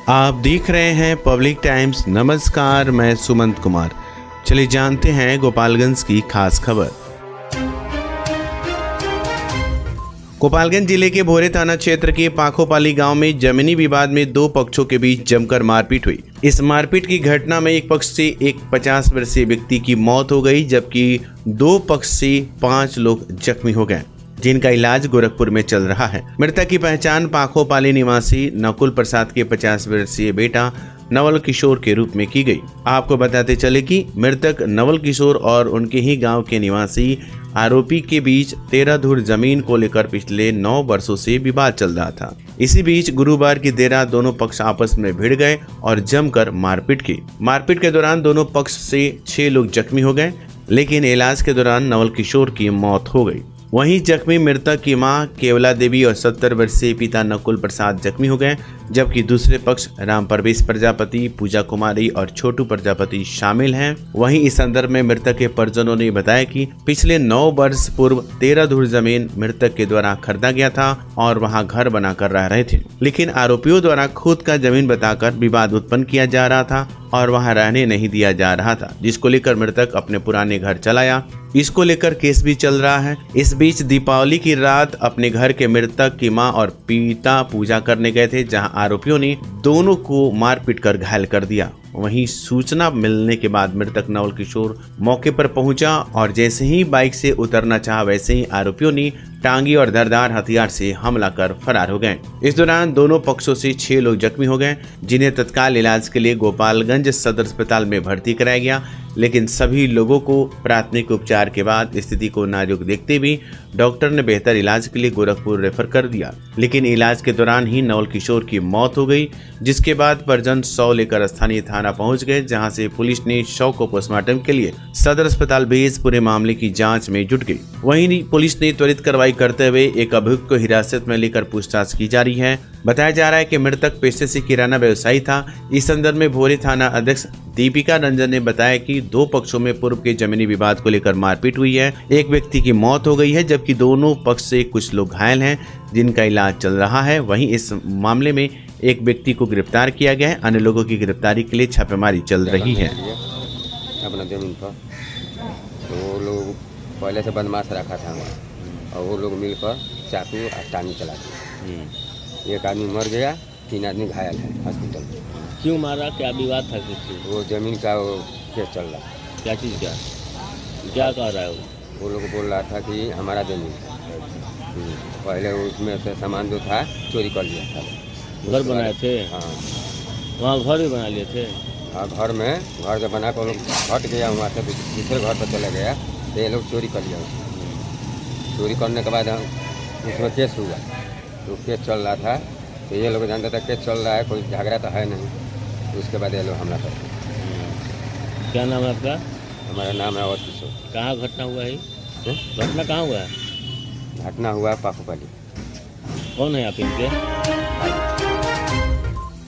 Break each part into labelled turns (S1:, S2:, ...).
S1: आप देख रहे हैं पब्लिक टाइम्स। नमस्कार, मैं सुमंत कुमार। चलिए जानते हैं गोपालगंज की खास खबर। गोपालगंज जिले के भोरे थाना क्षेत्र के पाखोपाली गांव में जमीनी विवाद में दो पक्षों के बीच जमकर मारपीट हुई। इस मारपीट की घटना में एक पक्ष से एक 50 वर्षीय व्यक्ति की मौत हो गई, जबकि दो पक्ष से 5 लोग जख्मी हो गए, जिनका इलाज गोरखपुर में चल रहा है। मृतक की पहचान पाखोपाली निवासी नकुल प्रसाद के 50 वर्षीय बेटा नवल किशोर के रूप में की गई। आपको बताते चले कि मृतक नवल किशोर और उनके ही गांव के निवासी आरोपी के बीच 13 धुर जमीन को लेकर पिछले 9 वर्षों से विवाद चल रहा था। इसी बीच गुरुवार की देर रात दोनों पक्ष आपस में भिड़ गए और जमकर मारपीट की। मारपीट के दौरान दोनों पक्ष से 6 लोग जख्मी हो गए, लेकिन इलाज के दौरान नवल किशोर की मौत हो गई। वहीं जख्मी मृतक की मां केवला देवी और 70 वर्षीय पिता नकुल प्रसाद जख्मी हो गए, जबकि दूसरे पक्ष राम परवेश प्रजापति, पूजा कुमारी और छोटू प्रजापति शामिल हैं। वहीं इस संदर्भ में मृतक के परिजनों ने बताया कि पिछले 9 वर्ष पूर्व 13 धुर जमीन मृतक के द्वारा खरीदा गया था और वहां घर बनाकर रह रहे थे, लेकिन आरोपियों द्वारा खुद का जमीन बताकर विवाद उत्पन्न किया जा रहा था और वहां रहने नहीं दिया जा रहा था, जिसको लेकर मृतक अपने पुराने घर चलाया। इसको लेकर केस भी चल रहा है। इस बीच दीपावली की रात अपने घर के मृतक की मां और पिता पूजा करने गए थे, जहां आरोपियों ने दोनों को मारपीट कर घायल कर दिया। वहीं सूचना मिलने के बाद मृतक नवल किशोर मौके पर पहुंचा और जैसे ही बाइक से उतरना चाहा, वैसे ही आरोपियों ने टांगी और धारदार हथियार से हमला कर फरार हो गए। इस दौरान दोनों पक्षों से 6 लोग जख्मी हो गए, जिन्हें तत्काल इलाज के लिए गोपालगंज सदर अस्पताल में भर्ती कराया गया, लेकिन सभी लोगों को प्राथमिक उपचार के बाद स्थिति को नाजुक देखते हुए डॉक्टर ने बेहतर इलाज के लिए गोरखपुर रेफर कर दिया, लेकिन इलाज के दौरान ही नवल किशोर की मौत हो गई, जिसके बाद परिजन शव लेकर स्थानीय थाना पहुंच गए, जहां से पुलिस ने शव को पोस्टमार्टम के लिए सदर अस्पताल भेज पूरे मामले की जांच में जुट गई। वहीं पुलिस ने त्वरित कार्रवाई करते हुए एक अभियुक्त को हिरासत में लेकर पूछताछ की जा रही है। बताया जा रहा है कि मृतक पेशे से किराना व्यवसायी था। इस संदर्भ में भोरे थाना अध्यक्ष दीपिका रंजन ने बताया कि दो पक्षों में पूर्व के जमीनी विवाद को लेकर मारपीट हुई है। एक व्यक्ति की मौत हो गई है, जबकि दोनों पक्ष से कुछ लोग घायल हैं, जिनका इलाज चल रहा है। वहीं इस मामले में एक व्यक्ति को गिरफ्तार किया गया है। अन्य लोगों की गिरफ्तारी के लिए छापेमारी चल रही है।
S2: अपना जमीन पर तो वो लोग पहले से बदमाश रखा था और वो लोग मिलकर चाकू और टानी चला दिया। एक आदमी मर गया, 3 आदमी घायल है हॉस्पिटल में।
S3: क्यों मारा? क्या विवाद था? किसी
S2: वो जमीन का वो केस चल रहा।
S3: क्या चीज़ का? क्या कह रहा है
S2: वो लोग बोल रहा था कि हमारा जमीन पहले उसमें से सामान जो था चोरी कर लिया था।
S3: घर बनाए थे?
S2: हाँ,
S3: वहाँ घर भी बना लिए थे।
S2: हाँ, घर जब बना कर लोग हट गया, वहाँ से दूसरे घर पर चला गया तो ये लोग चोरी कर लिया। चोरी करने के बाद उसमें केस हुआ, तो केस चल रहा था, तो ये लोग जानते थे केस चल रहा है, कोई झगड़ा तो है नहीं। उसके बाद ये लोग हमला कर दिया।
S3: क्या नाम है आपका?
S2: हमारा नाम है अवध किशोर।
S3: कहाँ घटना हुआ है? घटना कहाँ हुआ है?
S2: घटना हुआ पाखोपाली।
S3: कौन है आप इनके?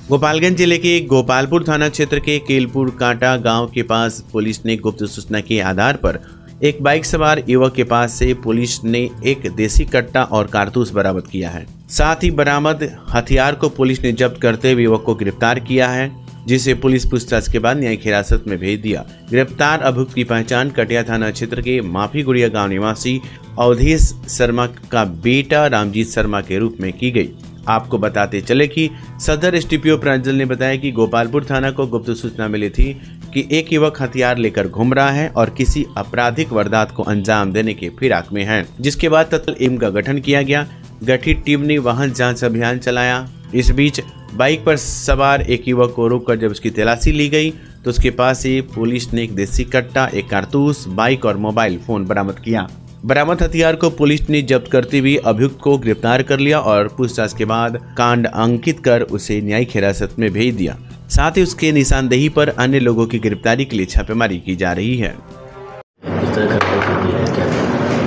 S1: गोपालगंज जिले के गोपालपुर थाना क्षेत्र के केलपुर कांटा गांव के पास पुलिस ने गुप्त सूचना के आधार पर एक बाइक सवार युवक के पास से पुलिस ने एक देसी कट्टा और कारतूस बरामद किया है। साथ ही बरामद हथियार को पुलिस ने जब्त करते हुए युवक को गिरफ्तार किया है, जिसे पुलिस पूछताछ के बाद न्यायिक हिरासत में भेज दिया। गिरफ्तार अभियुक्त की पहचान कटिया थाना क्षेत्र के माफीगुड़िया गांव निवासी अवधेश शर्मा का बेटा रामजीत शर्मा के रूप में की गई। आपको बताते चले कि सदर एसडीपीओ प्रांजल ने बताया कि गोपालपुर थाना को गुप्त सूचना मिली थी कि एक युवक हथियार लेकर घूम रहा है और किसी आपराधिक वारदात को अंजाम देने के फिराक में है, जिसके बाद तत्काल टीम का गठन किया गया। गठित टीम ने वाहन जांच अभियान चलाया। इस बीच बाइक पर सवार एक युवक को रोककर जब उसकी तलाशी ली गई, तो उसके पास से पुलिस ने एक देसी कट्टा, एक कारतूस, बाइक और मोबाइल फोन बरामद किया। बरामद हथियार को पुलिस ने जब्त करते हुए अभियुक्त को गिरफ्तार कर लिया और पूछताछ के बाद कांड अंकित कर उसे न्यायिक हिरासत में भेज दिया। साथ ही उसके निशानदेही पर अन्य लोगों की गिरफ्तारी के लिए छापेमारी की जा रही है।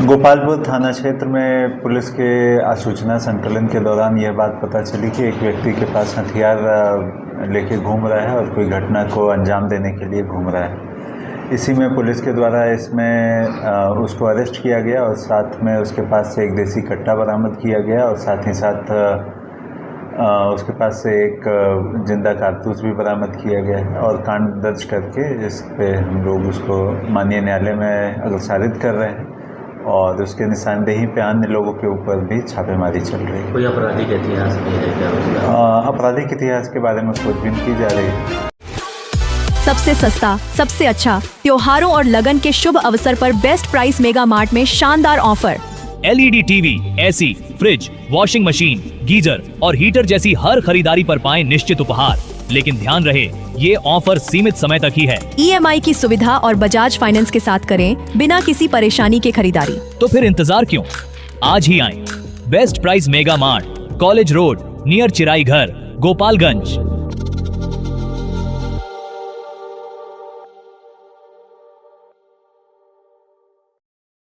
S4: गोपालपुर थाना क्षेत्र में पुलिस के सूचना संकलन के दौरान यह बात पता चली कि एक व्यक्ति के पास हथियार लेके घूम रहा है और कोई घटना को अंजाम देने के लिए घूम रहा है। इसी में पुलिस के द्वारा इसमें उसको अरेस्ट किया गया और साथ में उसके पास से एक देसी कट्टा बरामद किया गया और साथ ही साथ उसके पास से एक जिंदा कारतूस भी बरामद किया गया है और कांड दर्ज करके इस पे हम लोग उसको माननीय न्यायालय में अग्रसारित कर रहे हैं और उसके निशानदेही पे अन्य लोगों के ऊपर भी छापेमारी चल रही है।
S3: कोई आपराधिक इतिहास भी है क्या?
S4: आपराधिक इतिहास के बारे में खोजबीन की जा रही है।
S5: सबसे सस्ता, सबसे अच्छा, त्योहारों और लगन के शुभ अवसर पर बेस्ट प्राइस मेगा मार्ट में शानदार offer.
S6: LED TV, AC, fridge, washing machine, geyser और हीटर जैसी हर खरीदारी पर पाएं निश्चित उपहार। लेकिन ध्यान रहे, ये ऑफर सीमित समय तक ही है।
S5: EMI की सुविधा और बजाज फाइनेंस के साथ करें बिना किसी परेशानी के खरीदारी।
S6: तो फिर इंतजार क्यों? आज ही आएं। Best price mega mart, college road, near चिराई घर, गोपालगंज।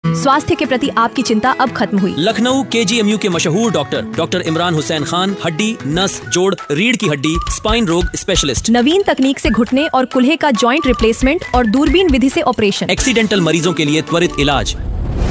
S5: स्वास्थ्य के प्रति आपकी चिंता अब खत्म हुई।
S7: लखनऊ KGMU के मशहूर डॉक्टर इमरान हुसैन खान, हड्डी, नस, जोड़, रीढ़ की हड्डी, स्पाइन रोग स्पेशलिस्ट।
S5: नवीन तकनीक से घुटने और कुल्हे का जॉइंट रिप्लेसमेंट और दूरबीन विधि से ऑपरेशन।
S7: एक्सीडेंटल मरीजों के लिए त्वरित इलाज।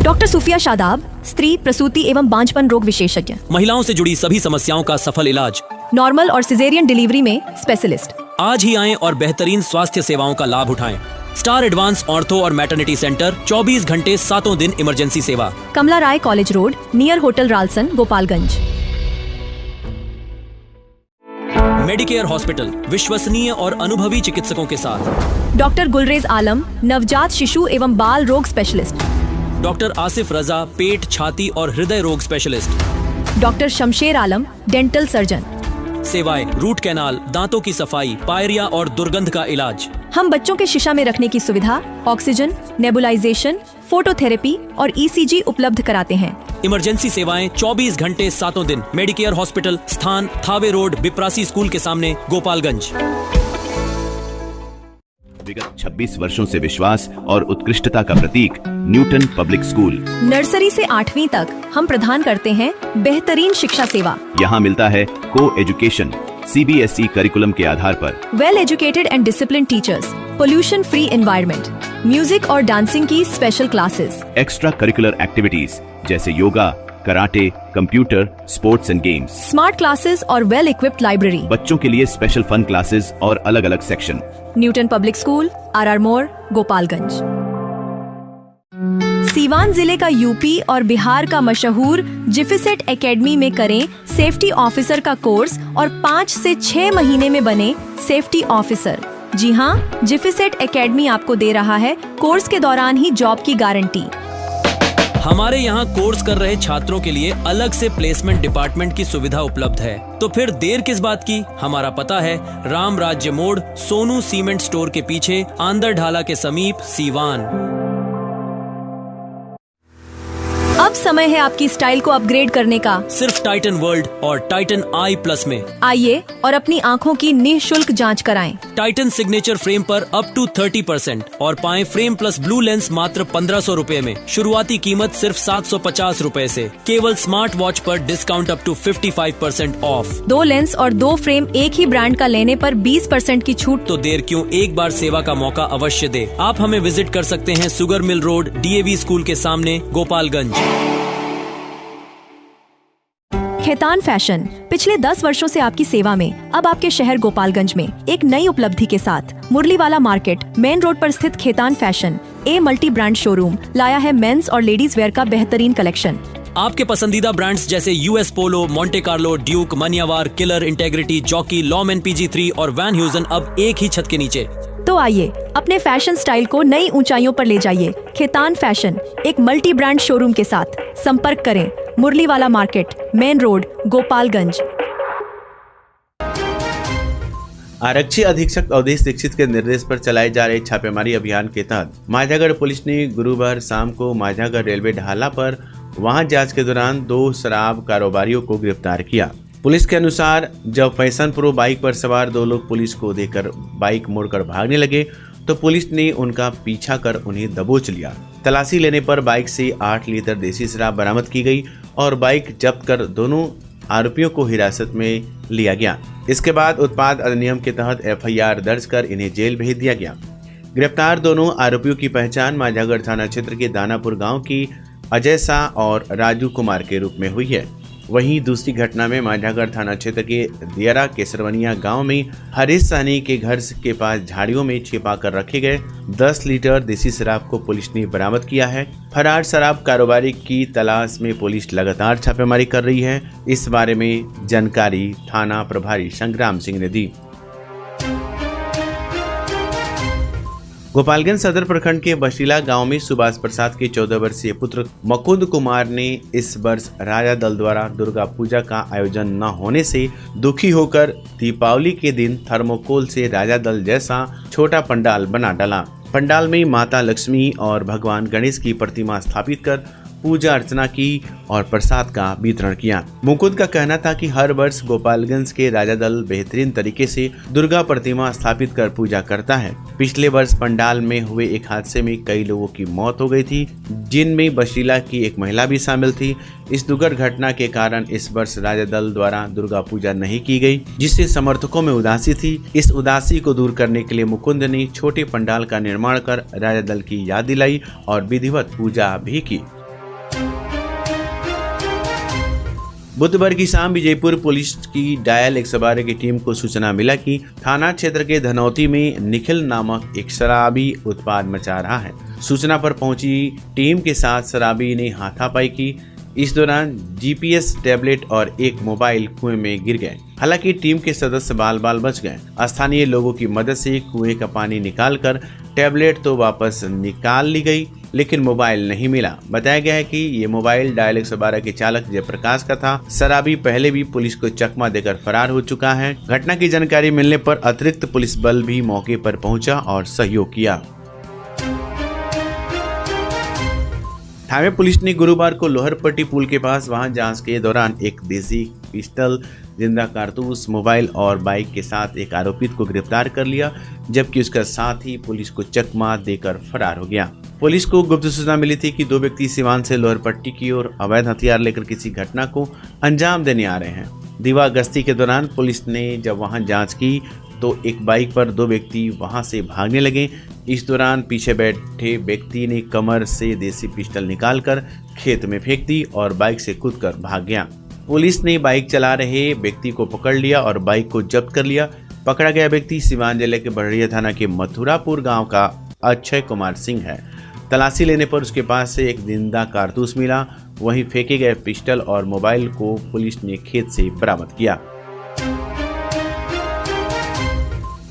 S5: डॉक्टर सूफिया शादाब, स्त्री, प्रसूति एवं बांझपन रोग विशेषज्ञ।
S7: महिलाओं से जुड़ी सभी समस्याओं का सफल इलाज।
S5: नॉर्मल और सिजेरियन डिलीवरी में स्पेशलिस्ट।
S7: आज ही आएं और बेहतरीन स्वास्थ्य सेवाओं का लाभ उठाएं। स्टार एडवांस ऑर्थो और मैटरनिटी सेंटर, 24 घंटे 7 दिन इमरजेंसी सेवा।
S5: कमला राय college road, near hotel Ralson, Gopalganj.
S7: Medicare hospital, विश्वसनीय और अनुभवी चिकित्सकों के साथ।
S5: डॉक्टर गुलरेज आलम, नवजात शिशु एवं बाल रोग स्पेशलिस्ट।
S7: डॉक्टर आसिफ रजा, पेट, छाती और हृदय रोग स्पेशलिस्ट।
S5: डॉक्टर शमशेर आलम, डेंटल सर्जन।
S7: सेवाएं रूट कैनाल, दांतों की सफाई, पायरिया और दुर्गंध का इलाज।
S5: हम बच्चों के शीशा में रखने की सुविधा, ऑक्सीजन, नेबुलाइजेशन, फोटोथेरेपी और ECG उपलब्ध कराते हैं।
S7: इमरजेंसी सेवाएं 24 घंटे 7 दिन। मेडिकेयर हॉस्पिटल, स्थान थावे रोड, बिप्रासी स्कूल के सामने, गोपालगंज।
S8: विगत 26 वर्षों से विश्वास और उत्कृष्टता का प्रतीक न्यूटन पब्लिक स्कूल।
S5: नर्सरी से 8वीं तक हम प्रदान करते हैं बेहतरीन शिक्षा सेवा।
S8: यहाँ मिलता है को एजुकेशन CBSE करिकुलम के आधार पर।
S5: Well educated and discipline teachers, pollution free environment, music और डांसिंग की special classes,
S8: extra curricular activities जैसे yoga, karate, computer, sports and games,
S5: smart classes और वेल इक्विप्ड लाइब्रेरी।
S8: बच्चों के लिए स्पेशल फन क्लासेस और अलग अलग section.
S5: Newton public school, RR मोड़, गोपालगंज। सीवान जिले का यूपी और बिहार का मशहूर जिफिसेट एकेडमी में करें सेफ्टी ऑफिसर का कोर्स और 5 से 6 महीने में बने सेफ्टी ऑफिसर। जी हाँ, जिफिसेट एकेडमी आपको दे रहा है कोर्स के दौरान ही जॉब की गारंटी।
S7: हमारे यहाँ कोर्स कर रहे छात्रों के लिए अलग से प्लेसमेंट डिपार्टमेंट की सुविधा उपलब्ध है। तो फिर देर किस बात की? हमारा पता है राम राज्य मोड़, सोनू सीमेंट स्टोर के पीछे, आंदर ढाला के समीप, सीवान।
S5: अब समय है आपकी स्टाइल को अपग्रेड करने का।
S7: सिर्फ टाइटन वर्ल्ड और टाइटन I+ में
S5: आइए और अपनी आँखों की निःशुल्क जांच कराएं।
S7: टाइटन सिग्नेचर फ्रेम पर अप टू 30% और पाएं फ्रेम प्लस ब्लू लेंस मात्र 1500 रुपए में। शुरुआती कीमत सिर्फ 750 रुपए से। केवल स्मार्ट वॉच पर discount up to 55% off.
S5: 2 lens और 2 फ्रेम एक ही ब्रांड का लेने पर 20% की छूट।
S7: तो देर क्यों, एक बार सेवा का मौका अवश्य दे। आप हमें विजिट कर सकते हैं sugar mill road, DAV school के सामने, गोपालगंज।
S5: खेतान फैशन पिछले 10 वर्षों से आपकी सेवा में। अब आपके शहर गोपालगंज में एक नई उपलब्धि के साथ मुरलीवाला मार्केट मेन रोड पर स्थित Khetan fashion multi brand showroom लाया है मेंस और लेडीज वेयर का बेहतरीन कलेक्शन।
S7: आपके पसंदीदा ब्रांड्स जैसे US polo, Monte Carlo, Duke, Manyavar, Killer, Integrity, Jockey, Lawman PG3 और वैन ह्यूजन अब एक ही छत के नीचे।
S5: तो आइए अपने फैशन स्टाइल को नई ऊंचाइयों पर ले जाइए। खेतान फैशन एक मल्टी ब्रांड शोरूम के साथ। संपर्क करें मुरलीवाला मार्केट मेन रोड, गोपालगंज।
S1: आरक्षी अधीक्षक अवधेश दीक्षित के निर्देश पर चलाए जा रहे छापेमारी अभियान के तहत माझागढ़ पुलिस ने गुरुवार शाम को माझागढ़ रेलवे ढाला पर वहां जांच के दौरान 2 शराब कारोबारियों को गिरफ्तार किया। पुलिस के अनुसार जब फैशन प्रो बाइक पर सवार 2 लोग पुलिस को देखकर बाइक मोड़कर भागने लगे तो पुलिस ने उनका पीछा कर उन्हें दबोच लिया। तलाशी लेने पर बाइक से 8 लीटर देसी शराब बरामद की गई और बाइक जब्त कर दोनों आरोपियों को हिरासत में लिया गया। इसके बाद उत्पाद अधिनियम के तहत FIR दर्ज कर इन्हें जेल भेज दिया गया। गिरफ्तार दोनों आरोपियों की पहचान माझागढ़ थाना क्षेत्र के दानापुर गांव की अजय शाह और राजू कुमार के रूप में हुई है। वहीं दूसरी घटना में मांझागढ़ थाना क्षेत्र के दियरा केसरवनिया गांव में हरीश सहनी के घर के पास झाड़ियों में छिपा कर रखे गए 10 लीटर देसी शराब को पुलिस ने बरामद किया है। फरार शराब कारोबारी की तलाश में पुलिस लगातार छापेमारी कर रही है। इस बारे में जानकारी थाना प्रभारी संग्राम सिंह ने दी। गोपालगंज सदर प्रखंड के बशीला गांव में सुभाष प्रसाद के 14 वर्षीय पुत्र मुकुंद कुमार ने इस वर्ष राजा दल द्वारा दुर्गा पूजा का आयोजन न होने से दुखी होकर दीपावली के दिन थर्मोकोल से राजा दल जैसा छोटा पंडाल बना डाला। पंडाल में माता लक्ष्मी और भगवान गणेश की प्रतिमा स्थापित कर पूजा अर्चना की और प्रसाद का वितरण किया। मुकुंद का कहना था कि हर वर्ष गोपालगंज के राजा दल बेहतरीन तरीके से दुर्गा प्रतिमा स्थापित कर पूजा करता है। पिछले वर्ष पंडाल में हुए एक हादसे में कई लोगों की मौत हो गई थी, जिनमें बशीला की एक महिला भी शामिल थी। इस दुखद घटना के कारण इस वर्ष राजा दल द्वारा दुर्गा पूजा नहीं की गई, जिससे समर्थकों में उदासी थी। इस उदासी को दूर करने के लिए मुकुंद ने छोटे पंडाल का निर्माण कर राजा दल की याद दिलाई और विधिवत पूजा भी की। बुधवार की शाम विजयपुर पुलिस की डायल 112 की टीम को सूचना मिला कि थाना क्षेत्र के धनौती में निखिल नामक एक शराबी उत्पाद मचा रहा है। सूचना पर पहुंची टीम के साथ शराबी ने हाथापाई की। इस दौरान जीपीएस टैबलेट और एक मोबाइल कुएं में गिर गए। हालांकि टीम के सदस्य बाल बाल बच गए। स्थानीय लोगों की मदद से कुएं का पानी निकालकर टैबलेट तो वापस निकाल ली गई, लेकिन मोबाइल नहीं मिला। बताया गया है कि ये मोबाइल डायल 112 के चालक जयप्रकाश का था। शराबी पहले भी पुलिस को चकमा देकर फरार हो चुका है। घटना की जानकारी मिलने पर अतिरिक्त पुलिस बल भी मौके पर पहुंचा और सहयोग किया। थाने पुलिस ने गुरुवार को लोहरपट्टी पुल के पास वाहन जांच के दौरान एक देसी पिस्टल, जिंदा कारतूस, मोबाइल और बाइक के साथ एक आरोपित को गिरफ्तार कर लिया, जबकि उसका साथी पुलिस को चकमा देकर फरार हो गया। पुलिस को गुप्त सूचना मिली थी कि 2 व्यक्ति सीवान से लोहरपट्टी की ओर अवैध हथियार लेकर किसी घटना को अंजाम देने आ रहे हैं। दीवा गश्ती के दौरान पुलिस ने जब वहां जांच की तो एक बाइक पर 2 व्यक्ति वहां से भागने लगे। इस दौरान पीछे बैठे व्यक्ति ने कमर से देसी पिस्टल निकालकर खेत में फेंक दी और बाइक से कूदकर भाग गया। पुलिस ने बाइक चला रहे व्यक्ति को पकड़ लिया और बाइक को जब्त कर लिया। पकड़ा गया व्यक्ति सीवान जिले के बड़रिया थाना के मथुरापुर गांव का अक्षय कुमार सिंह है। तलाशी लेने पर उसके पास से एक जिंदा कारतूस मिला। वहीं फेंके गए पिस्टल और मोबाइल को पुलिस ने खेत से बरामद किया।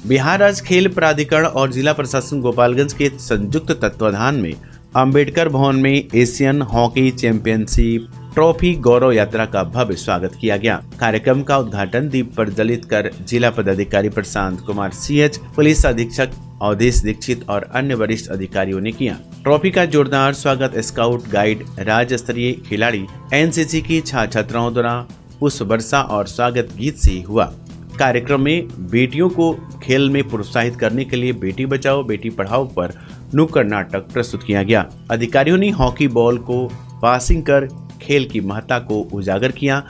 S1: बिहार राज्य खेल प्राधिकरण और जिला प्रशासन गोपालगंज के संयुक्त तत्वाधान में अंबेडकर भवन में एशियन हॉकी चैंपियनशिप ट्रॉफी गौरव यात्रा का भव्य स्वागत किया गया। कार्यक्रम का उद्घाटन दीप प्रज्वलित कर जिला पदाधिकारी प्रशांत कुमार CH, पुलिस अधीक्षक अवधेश दीक्षित और अन्य वरिष्ठ अधिकारियों ने किया। ट्रॉफी का जोरदार स्वागत स्काउट गाइड, राज्य स्तरीय खिलाड़ी, NCC की छात्राओं द्वारा पुष्प वर्षा और स्वागत गीत से हुआ। कार्यक्रम में बेटियों को खेल में प्रोत्साहित करने के लिए बेटी बचाओ बेटी पढ़ाओ पर नुक्कड़ नाटक प्रस्तुत किया गया। अधिकारियों ने हॉकी बॉल को पासिंग कर खेल की महत्ता को उजागर किया।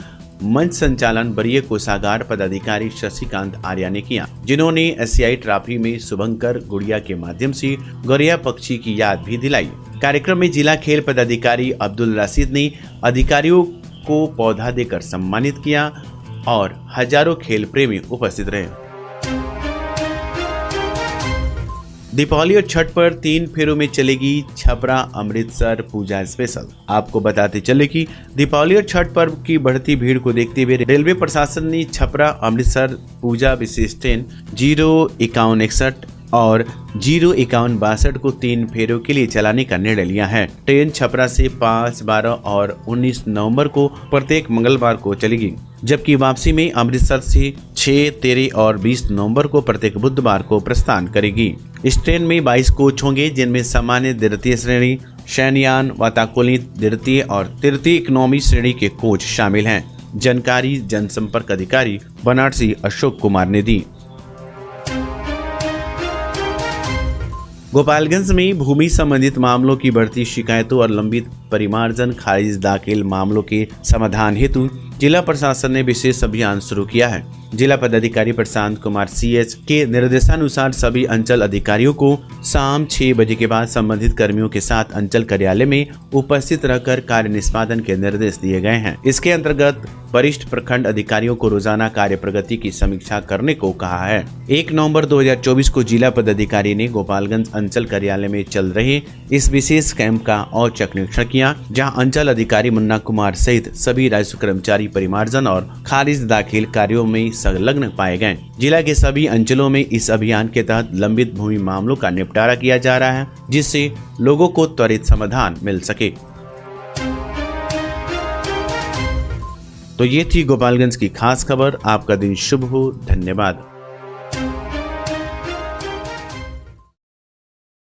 S1: मंच संचालन वरीय कोषागार पदाधिकारी शशिकांत आर्या ने किया, जिन्होंने एशियाई ट्रॉफी में शुभंकर गुड़िया के माध्यम से गौरिया पक्षी की याद भी दिलाई। कार्यक्रम में जिला खेल पदाधिकारी अब्दुल रशीद ने अधिकारियों को पौधा देकर सम्मानित किया और हजारों खेल प्रेमी उपस्थित रहे। दीपावली और छठ पर 3 फेरों में चलेगी छपरा अमृतसर पूजा स्पेशल। आपको बताते चले कि दीपावली और छठ पर्व की बढ़ती भीड़ को देखते हुए रेलवे प्रशासन ने छपरा अमृतसर पूजा विशेष ट्रेन 05161 और 05162 को 3 फेरों के लिए चलाने का निर्णय लिया है। ट्रेन छपरा से 5, 12 और 19 नवंबर को प्रत्येक मंगलवार को चलेगी, जबकि वापसी में अमृतसर से 6, 13 और 20 नवंबर को प्रत्येक बुधवार को प्रस्थान करेगी। इस ट्रेन में 22 कोच होंगे, जिनमें सामान्य द्वितीय श्रेणी, शयनयान, वातानुकूलित द्वितीय और तृतीय इकोनॉमी श्रेणी के कोच शामिल हैं। जानकारी जनसंपर्क अधिकारी बनारसी अशोक कुमार ने दी। गोपालगंज में भूमि संबंधित मामलों की बढ़ती शिकायतों और लंबित परिमार्जन खारिज दाखिल मामलों के समाधान हेतु जिला प्रशासन ने विशेष अभियान शुरू किया है। जिला पदाधिकारी प्रशांत कुमार CH के निर्देशानुसार सभी अंचल अधिकारियों को शाम 6 बजे के बाद संबंधित कर्मियों के साथ अंचल कार्यालय में उपस्थित रहकर कार्य निष्पादन के निर्देश दिए गए हैं। इसके अंतर्गत वरिष्ठ प्रखंड अधिकारियों को रोजाना कार्य प्रगति की समीक्षा करने को कहा है। 1 नवंबर 2024 को जिला पदाधिकारी ने गोपालगंज अंचल कार्यालय में चल रहे इस विशेष कैंप का औचक निरीक्षण किया, जहां अंचल अधिकारी मुन्ना कुमार सहित सभी राजस्व कर्मचारी परिमार्जन और खारिज दाखिल कार्यों में संलग्न पाए गए। जिला के सभी अंचलों में इस अभियान के तहत लंबित भूमि मामलों का निपटारा किया जा रहा है, जिससे लोगों को त्वरित समाधान मिल सके। तो ये थी गोपालगंज की खास खबर। आपका दिन शुभ हो। धन्यवाद।